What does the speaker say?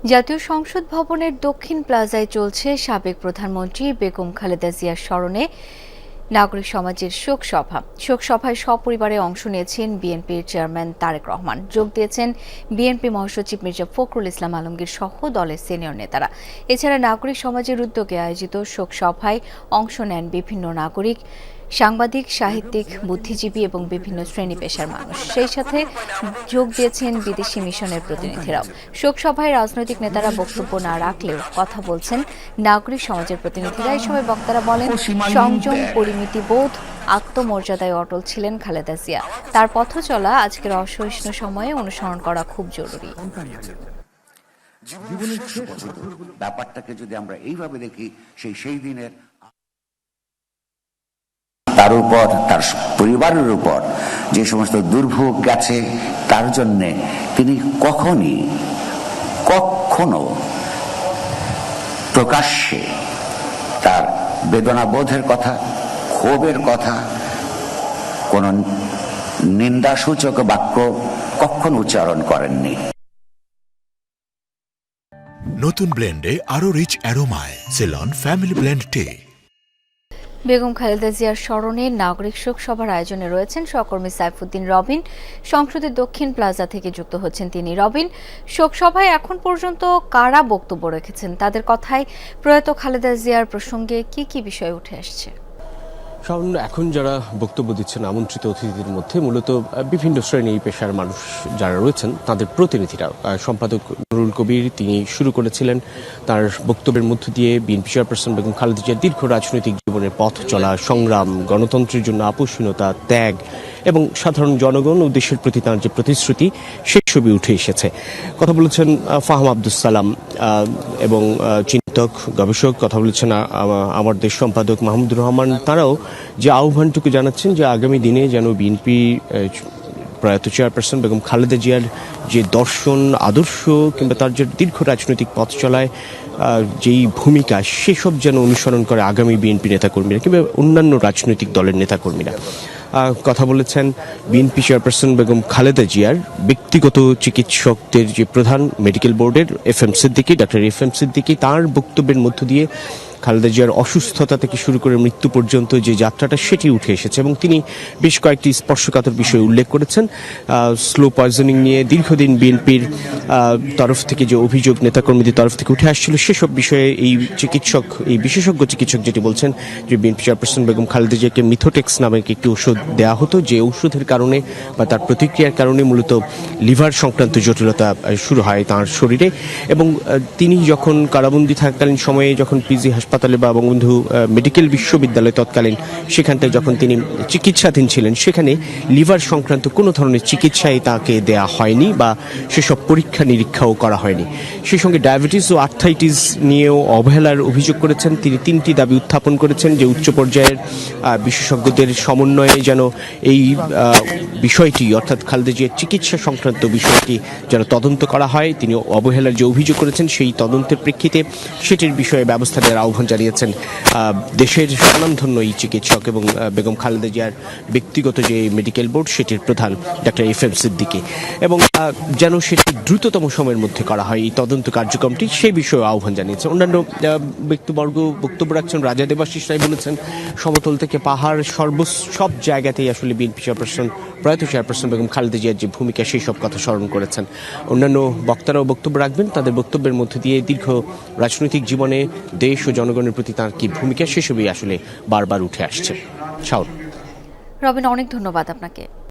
জাতীয় সংসদ ভবনের দক্ষিণ প্লাজায় চলছে সাবেক প্রধানমন্ত্রী বেগম খালেদা জিয়ার স্মরণে নাগরিক সমাজের শোক সভায় সপরিবারে অংশ নিয়েছেন বিএনপির চেয়ারম্যান তারেক রহমান। যোগ দিয়েছেন বিএনপি মহাসচিব মির্জা ফখরুল ইসলাম আলমগীর সহ দলের সিনিয়র নেতারা। এছাড়া নাগরিক সমাজের উদ্যোগে আয়োজিত শোক সভায় অংশ নেন বিভিন্ন নাগরিক, সাংবাদিক, সাহিত্যিক, বুদ্ধিজীবী এবং বিভিন্ন শ্রেণী পেশার মানুষ। সেই সাথে যোগ দিয়েছেন বিদেশি মিশনের প্রতিনিধিরাও। শোক সভায় রাজনৈতিক নেতারা বক্তব্য না রাখলেও কথা বলছেন নাগরিক সমাজের প্রতিনিধিরা। এই সময় বক্তারা বলেন, সংযম, পরিমিতিবোধ, আত্মমর্যাদায় অটল ছিলেন খালেদা জিয়া। তার পথ চলা আজকের অসহিষ্ণু সময়ে অনুসরণ করা খুব জরুরি। ব্যাপারটাকে যদি আমরা এইভাবে দেখি, সেই দিনের তার উপর, তার পরিবারের উপর যে সমস্ত দুর্ভোগ গেছে, তার জন্য তিনি কখনো প্রকাশ্যে তার বেদনাবোধের কথা, ক্ষোভের কথা, কোন নিন্দাসূচক বাক্য কখনো উচ্চারণ করেননি। নতুন ব্লেন্ডে আরো রিচ অ্যারোমায় সেলন ফ্যামিলি ব্লেন্ড টে। বেগম খালেদা জিয়ার স্মরণে নাগরিক শোক সভার আয়োজনে রয়েছেন সহকর্মী সাইফুদ্দিন রবিন। সংসদের দক্ষিণ প্লাজা থেকে যুক্ত হচ্ছেন তিনি। রবিন, শোক সভায় এখন পর্যন্ত কারা বক্তব্য রেখেছেন? তাদের কথায় প্রয়াত খালেদা জিয়ার প্রসঙ্গে কি কি বিষয় উঠে আসছে? এখন যারা বক্তব্য দিচ্ছেন আমন্ত্রিত অতিথিদের মধ্যে মূলত বিভিন্ন শ্রেণী পেশার মানুষ যারা রয়েছেন তাদের প্রতিনিধিরা। সম্পাদক নুরুল কবির তিনি শুরু করেছিলেন তার বক্তব্যের মধ্য দিয়ে বিএনপি চেয়ারপারসন বেগম খালেদা জিয়ার দীর্ঘ রাজনৈতিক জীবনের পথ চলা, সংগ্রাম, গণতন্ত্রের জন্য আপোষহীনতা, ত্যাগ এবং সাধারণ জনগণ ও দেশের প্রতি তাঁর যে প্রতিশ্রুতি, সেই ছবি উঠে এসেছে। কথা বলেছেন ফাহাম আব্দুস সালাম এবং চিন্তক, গবেষক। কথা বলেছেন আমার দেশ সম্পাদক মাহমুদুর রহমান। তারাও যে আহ্বানটুকু জানাচ্ছেন যে আগামী দিনে যেন বিএনপি প্রয়াত চেয়ারপারসন বেগম খালেদা জিয়ার যে দর্শন, আদর্শ কিংবা তার যে দীর্ঘ রাজনৈতিক পথ চলায় যেই ভূমিকা, সেসব যেন অনুসরণ করে আগামী বিএনপি নেতাকর্মীরা কিংবা অন্যান্য রাজনৈতিক দলের নেতাকর্মীরা। কথা বলেছেন বিএনপি চেয়ারপারসন বেগম খালেদা জিয়ার ব্যক্তিগত চিকিৎসকদের যে প্রধান মেডিকেল বোর্ডের ডাক্তার এফ এম সিদ্দিকী। তার বক্তব্যের মধ্য দিয়ে খালেদা জিয়ার অসুস্থতা থেকে শুরু করে মৃত্যু পর্যন্ত যে যাত্রাটা, সেটি উঠে এসেছে এবং তিনি বেশ কয়েকটি স্পর্শকাতর বিষয় উল্লেখ করেছেন। স্লো পয়জনিং নিয়ে দীর্ঘদিন বিএনপির তরফ থেকে যে অভিযোগ নেতাকর্মীদের তরফ থেকে উঠে আসছিল, সেসব বিষয়ে এই বিশেষজ্ঞ চিকিৎসক যেটি বলছেন যে বিএনপি চেয়ারপারসন বেগম খালেদা জিয়াকে মিথোটেক্স নামে একটি ওষুধ দেওয়া হতো, যে ঔষধের কারণে বা তার প্রতিক্রিয়ার কারণে মূলত লিভার সংক্রান্ত জটিলতা শুরু হয় তাঁর শরীরে। এবং তিনি যখন কারাবন্দী থাকাকালীন সময়ে যখন পিজি হাসপাতালে বা বঙ্গবন্ধু মেডিকেল বিশ্ববিদ্যালয় তৎকালীন সেখানটায় যখন তিনি চিকিৎসাধীন ছিলেন, সেখানে লিভার সংক্রান্ত কোনো ধরনের চিকিৎসাই তাকে দেয়া হয়নি বা সেসব পরীক্ষা নিরীক্ষাও করা হয়নি। সেই সঙ্গে ডায়াবেটিস ও আর্থ্রাইটিস নিয়েও অবহেলার অভিযোগ করেছেন তিনি। 3টি দাবি উত্থাপন করেছেন যে উচ্চ পর্যায়ের বিশেষজ্ঞদের সমন্বয়ে যেন এই বিষয়টি, অর্থাৎ খালেদা জিয়ার চিকিৎসা সংক্রান্ত বিষয়টি যেন তদন্ত করা হয়। তিনি অবহেলার যে অভিযোগ করেছেন, সেই তদন্তের প্রেক্ষিতে সেটির বিষয়ে ব্যবস্থা নেওয়ার আহ্বান জানিয়েছেন দেশের স্বনামধন্য এই চিকিৎসক এবং বেগম খালেদা জিয়ার ব্যক্তিগত যে মেডিকেল বোর্ড, সেটির প্রধান ডাক্তার এফ এম সিদ্দিকী। এবং যেন সেটি দ্রুততম সময়ের মধ্যে করা হয় এই তদন্ত কার্যক্রমটি, সেই বিষয়ে আহ্বান জানিয়েছে। অন্যান্য ব্যক্তিবর্গ বক্তব্য রাখছেন। রাজা দেবাশিস রায় বলেছেন সমতল থেকে পাহাড় সব জায়গাতেই আসলে বিএনপি প্রয়াত চেয়ারপারসন বেগম খালেদা জিয়ার যে ভূমিকা, সেই সব কথা স্মরণ করেছেন। অন্যান্য বক্তারাও বক্তব্য রাখবেন। তাদের বক্তব্যের মধ্যে দিয়ে দীর্ঘ রাজনৈতিক জীবনে দেশ ও জনগণের প্রতি তার কি ভূমিকা, সেসবই আসলে বারবার উঠে আসছে। রবিন, অনেক ধন্যবাদ আপনাকে।